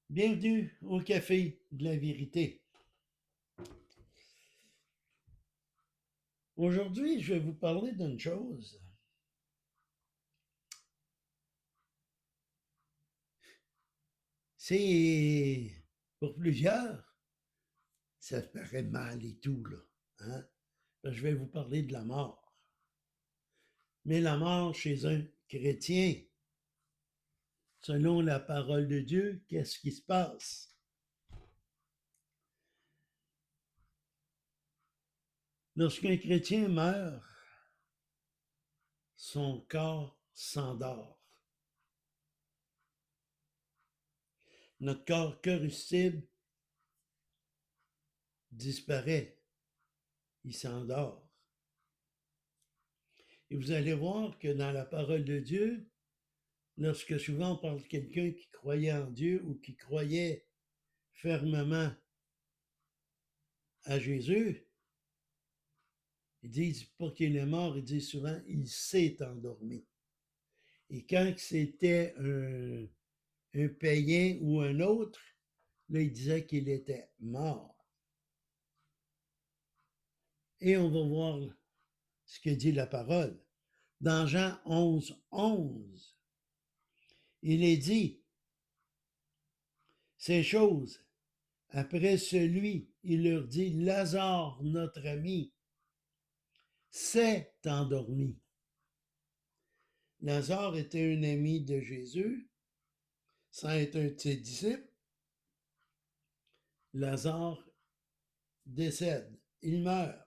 Bienvenue au Café de la Vérité. Aujourd'hui, je vais vous parler d'une chose. C'est, pour plusieurs, ça paraît mal et tout, là. Hein? Je vais vous parler de la mort. Mais la mort chez un chrétien, selon la parole de Dieu, qu'est-ce qui se passe? Lorsqu'un chrétien meurt, son corps s'endort. Notre corps corruptible disparaît. Il s'endort. Et vous allez voir que dans la parole de Dieu, lorsque souvent on parle de quelqu'un qui croyait en Dieu ou qui croyait fermement à Jésus, ils disent pas qu'il est mort, ils disent souvent il s'est endormi. Et quand c'était un païen ou un autre, là, il disait qu'il était mort. Et on va voir ce que dit la parole. Dans Jean 11, 11, il est dit ces choses. Après celui, il leur dit, Lazare, notre ami, s'est endormi. Lazare était un ami de Jésus, sans être un de ses disciples. Lazare décède, il meurt.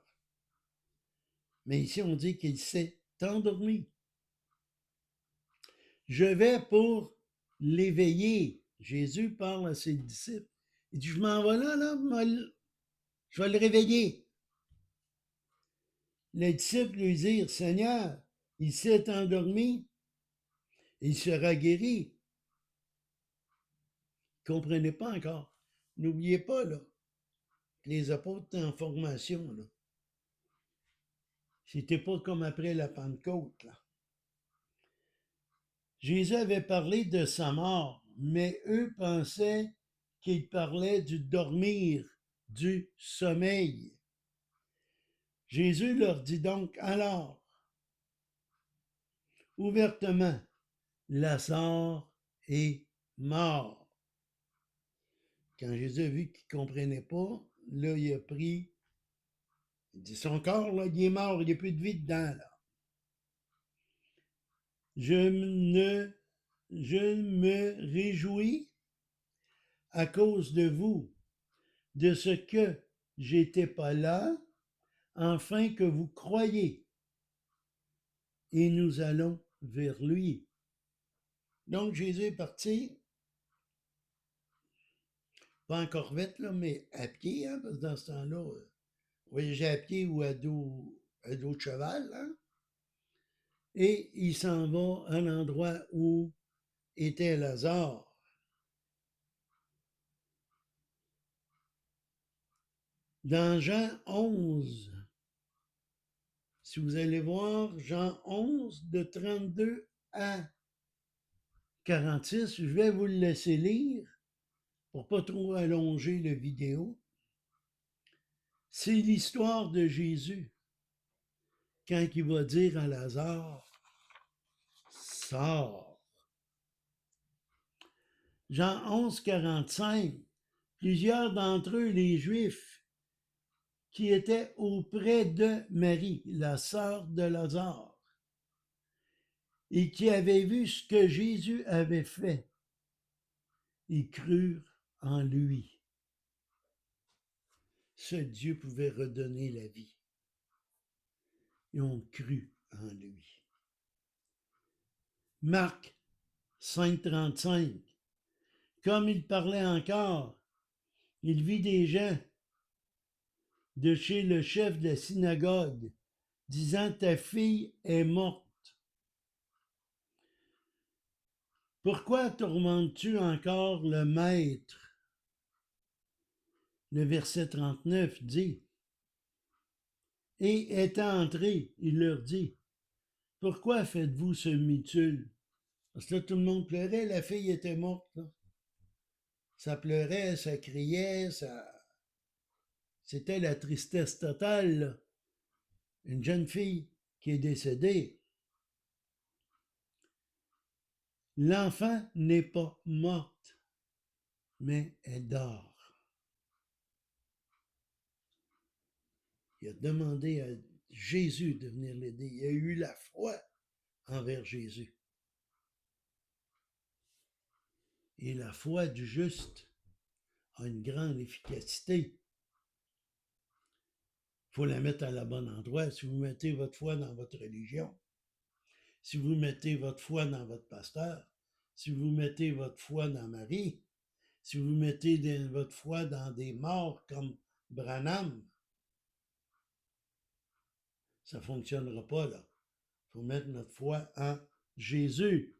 Mais ici, on dit qu'il s'est endormi. Je vais pour l'éveiller. Jésus parle à ses disciples. Il dit, je m'en vais là, je vais le réveiller. Les disciples lui dirent, Seigneur, il s'est endormi, il sera guéri. Ils ne comprenaient pas encore. N'oubliez pas, là, que les apôtres étaient en formation, là. C'était pas comme après la Pentecôte, là. Jésus avait parlé de sa mort, mais eux pensaient qu'il parlait du dormir, du sommeil. Jésus leur dit donc alors, ouvertement, Lazare est mort. Quand Jésus a vu qu'il ne comprenait pas, là, il a pris, il dit, son corps, là, il est mort, il n'y a plus de vie dedans, là. Je me réjouis à cause de vous, de ce que j'étais pas là, afin que vous croyiez. Et nous allons vers lui. Donc Jésus est parti, pas en corvette, là, mais à pied, hein, parce que dans ce temps-là, voyager à pied ou à dos de cheval, hein, et il s'en va à l'endroit où était Lazare. Dans Jean 11, si vous allez voir Jean 11, de 32 à 46, je vais vous le laisser lire pour pas trop allonger la vidéo. C'est l'histoire de Jésus quand il va dire à Lazare, sors. Jean 11, 45, plusieurs d'entre eux, les Juifs, qui étaient auprès de Marie, la sœur de Lazare, et qui avaient vu ce que Jésus avait fait, ils crurent en lui. Ce Dieu pouvait redonner la vie. Ils ont cru en lui. Marc 5,35. Comme il parlait encore, il vit des gens de chez le chef de la synagogue, disant, ta fille est morte. Pourquoi tourmentes-tu encore le maître? Le verset 39 dit, et étant entré, il leur dit, pourquoi faites-vous ce mitule? Parce que là, tout le monde pleurait, la fille était morte, là. Ça pleurait, ça criait, c'était la tristesse totale, là. Une jeune fille qui est décédée. L'enfant n'est pas morte, mais elle dort. Il a demandé à Jésus de venir l'aider. Il a eu la foi envers Jésus. Et la foi du juste a une grande efficacité. Il faut la mettre à la bonne endroit. Si vous mettez votre foi dans votre religion, si vous mettez votre foi dans votre pasteur, si vous mettez votre foi dans Marie, si vous mettez votre foi dans des morts comme Branham, ça ne fonctionnera pas, là. Il faut mettre notre foi en Jésus.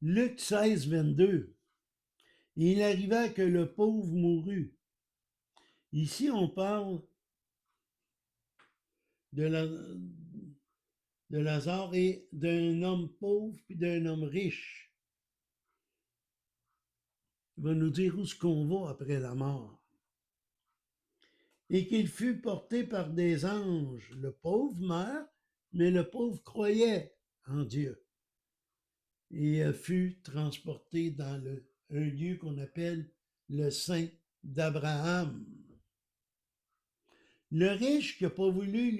Luc 16, 22. Il arriva que le pauvre mourut. Ici, on parle de Lazare et d'un homme pauvre puis d'un homme riche. Il va nous dire où est-ce qu'on va après la mort. Et qu'il fut porté par des anges. Le pauvre meurt, mais le pauvre croyait en Dieu. Et fut transporté dans un lieu qu'on appelle le sein d'Abraham. Le riche qui n'a pas voulu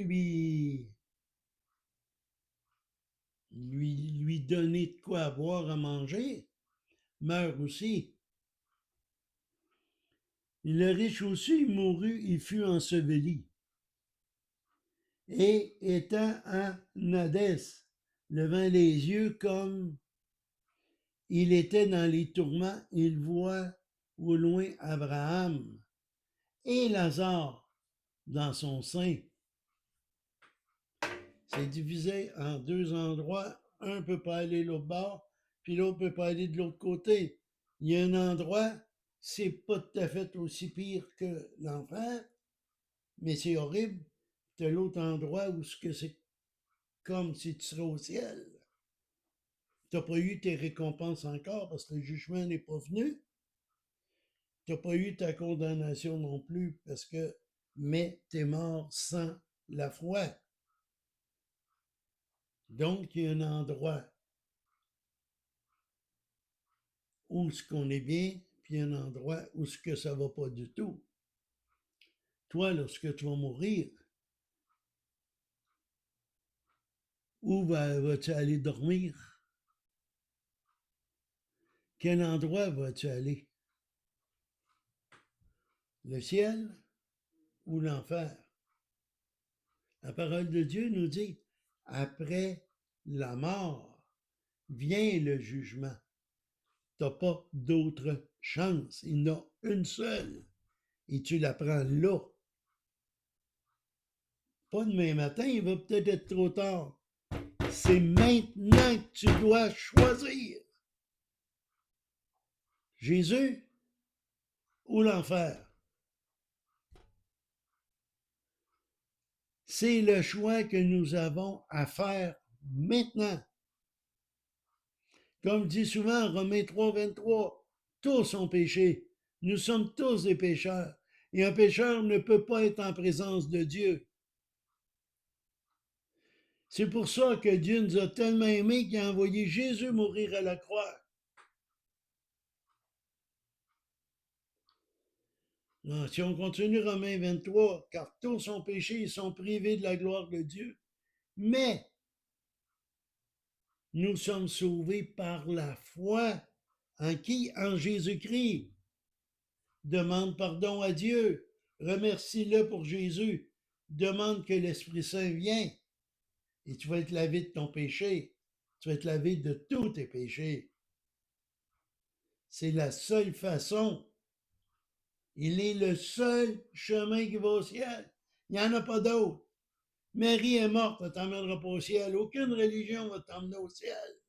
lui donner de quoi boire à manger meurt aussi. Le riche aussi mourut, il fut enseveli. Et étant en Hadès, levant les yeux comme il était dans les tourments, il voit au loin Abraham et Lazare dans son sein. C'est divisé en deux endroits. Un ne peut pas aller de l'autre bord, puis l'autre ne peut pas aller de l'autre côté. Il y a un endroit, c'est pas tout à fait aussi pire que l'enfer, mais c'est horrible. Tu as l'autre endroit où c'est comme si tu serais au ciel. Tu n'as pas eu tes récompenses encore parce que le jugement n'est pas venu. Tu n'as pas eu ta condamnation non plus parce que, mais tu es mort sans la foi. Donc, il y a un endroit où ce qu'on est bien, puis un endroit où ce que ça va pas du tout. Toi, lorsque tu vas mourir, où vas-tu aller dormir? Quel endroit vas-tu aller? Le ciel ou l'enfer? La parole de Dieu nous dit, après la mort vient le jugement. Tu n'as pas d'autre chance. Il y en a une seule. Et tu la prends là. Pas demain matin, il va peut-être être trop tard. C'est maintenant que tu dois choisir. Jésus ou l'enfer? C'est le choix que nous avons à faire maintenant. Comme dit souvent Romains 3, 23, tous ont péché. Nous sommes tous des pécheurs. Et un pécheur ne peut pas être en présence de Dieu. C'est pour ça que Dieu nous a tellement aimés qu'il a envoyé Jésus mourir à la croix. Non, si on continue Romains 23, car tous ont péché, ils sont privés de la gloire de Dieu. Mais nous sommes sauvés par la foi. En qui? En Jésus-Christ. Demande pardon à Dieu. Remercie-le pour Jésus. Demande que l'Esprit Saint vienne. Et tu vas être lavé de ton péché. Tu vas être lavé de tous tes péchés. C'est la seule façon. Il est le seul chemin qui va au ciel. Il n'y en a pas d'autre. Marie est morte, elle ne t'emmènera pas au ciel. Aucune religion va t'emmener au ciel.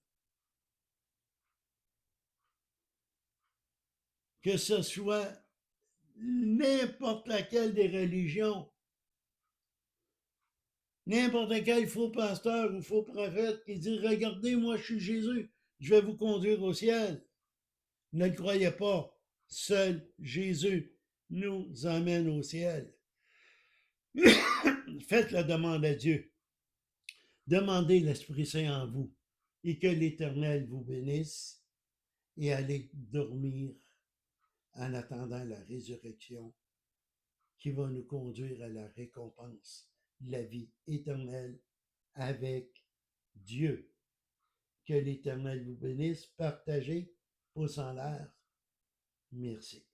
Que ce soit n'importe laquelle des religions, n'importe quel faux pasteur ou faux prophète qui dit « Regardez, moi je suis Jésus, je vais vous conduire au ciel ». Ne le croyez pas. Seul Jésus nous emmène au ciel. Faites la demande à Dieu. Demandez l'Esprit Saint en vous et que l'Éternel vous bénisse et allez dormir en attendant la résurrection qui va nous conduire à la récompense, la vie éternelle avec Dieu. Que l'Éternel vous bénisse. Partagez, pouce en l'air. Merci.